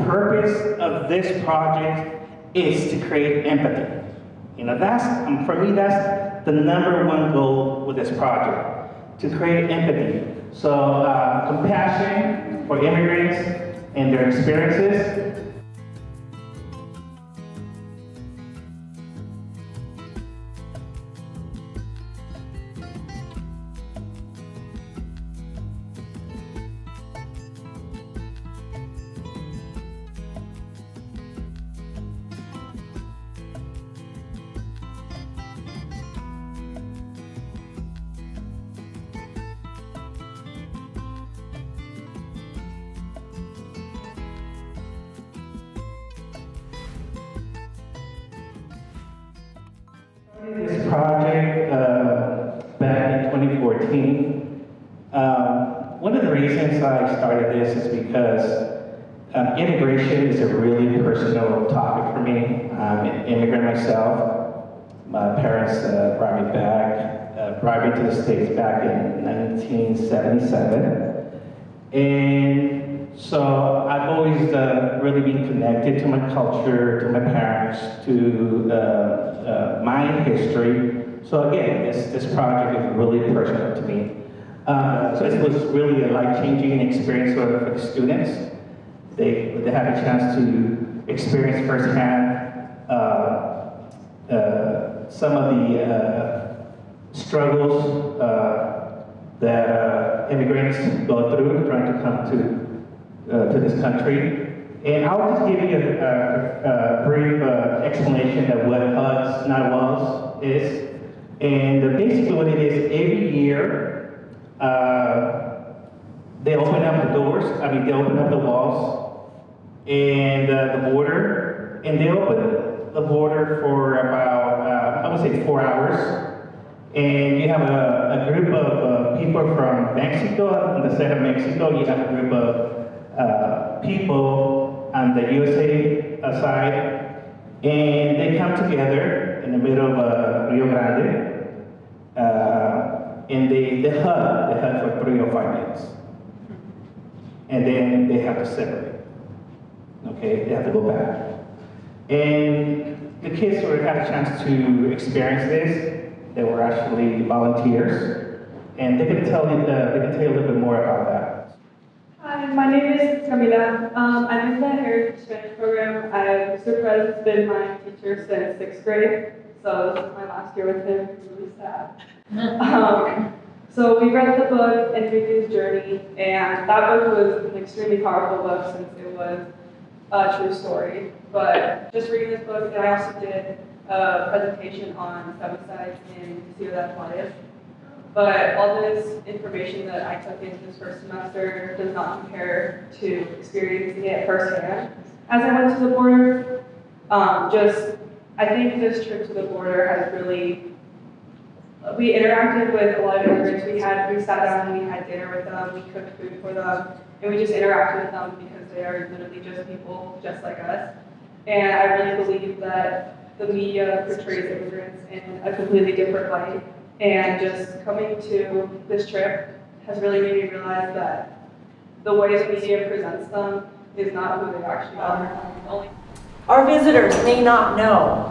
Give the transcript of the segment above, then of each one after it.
purpose of this project is to create empathy. You know, that's, for me, that's the #1 goal with this project, to create empathy. So compassion for immigrants and their experiences. This project back in 2014. One of the reasons I started this is because immigration is a really personal topic for me. I'm an immigrant myself. My parents brought me to the States back in 1977. And so I've always really been connected to my culture, to my parents, to my history. So again, this project is really personal to me. So it was really a life-changing experience for the students. They had a chance to experience firsthand some of the struggles that immigrants go through trying to come to this country. And I'll just give you a brief explanation of what HUD's Not Walls is. And basically what it is, every year, they open up the doors, they open up the walls and the border, and they open the border for about, I would say 4 hours. And you have a group of people from Mexico, on the side of Mexico, you have a group of people on the USA side, and they come together in the middle of Rio Grande, and they hug for 3 or 5 minutes. And then they have to separate, okay? They have to go back. And the kids who had a chance to experience this, they were actually volunteers, and they can tell you a little bit more about that. Hi, my name is Camila. I'm in the Heritage Spanish program. Mr. Perez has been my teacher since 6th grade, so this is my last year with him. It's really sad. So we read the book, Enrique's Journey, and that book was an extremely powerful book since it was a true story. But just reading this book, and I also did a presentation on femicides in Ciudad Juarez. But all this information that I took in this first semester does not compare to experiencing it firsthand. As I went to the border, I think this trip to the border has really, we interacted with a lot of immigrants. We sat down and we had dinner with them, we cooked food for them, and we just interacted with them because they are literally just people just like us. And I really believe that the media portrays immigrants in a completely different light. And just coming to this trip has really made me realize that the way the media presents them is not who they actually are. Our visitors may not know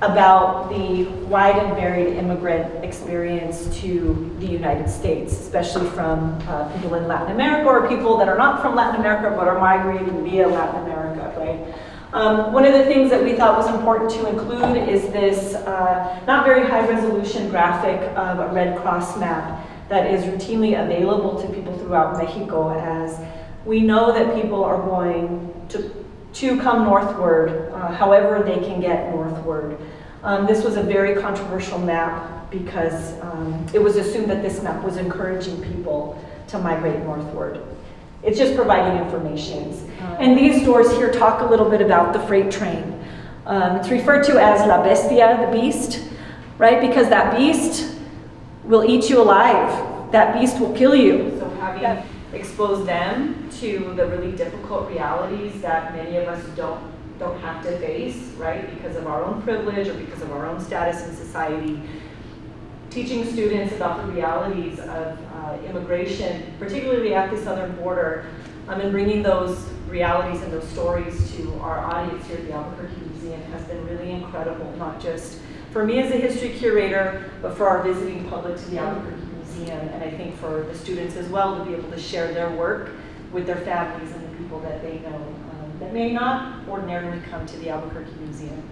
about the wide and varied immigrant experience to the United States, especially from people in Latin America or people that are not from Latin America but are migrating via Latin America, right? One of the things that we thought was important to include is this not very high resolution graphic of a Red Cross map that is routinely available to people throughout Mexico, as we know that people are going to come northward, however they can get northward. This was a very controversial map because it was assumed that this map was encouraging people to migrate northward. It's just providing information. And these doors here talk a little bit about the freight train. It's referred to as La Bestia, the beast, right? Because that beast will eat you alive. That beast will kill you. So having exposed them to the really difficult realities that many of us don't have to face, right? Because of our own privilege or because of our own status in society. Teaching students about the realities of immigration, particularly at the southern border, and bringing those realities and those stories to our audience here at the Albuquerque Museum has been really incredible, not just for me as a history curator, but for our visiting public to the Albuquerque Museum, and I think for the students as well to be able to share their work with their families and the people that they know that may not ordinarily come to the Albuquerque Museum.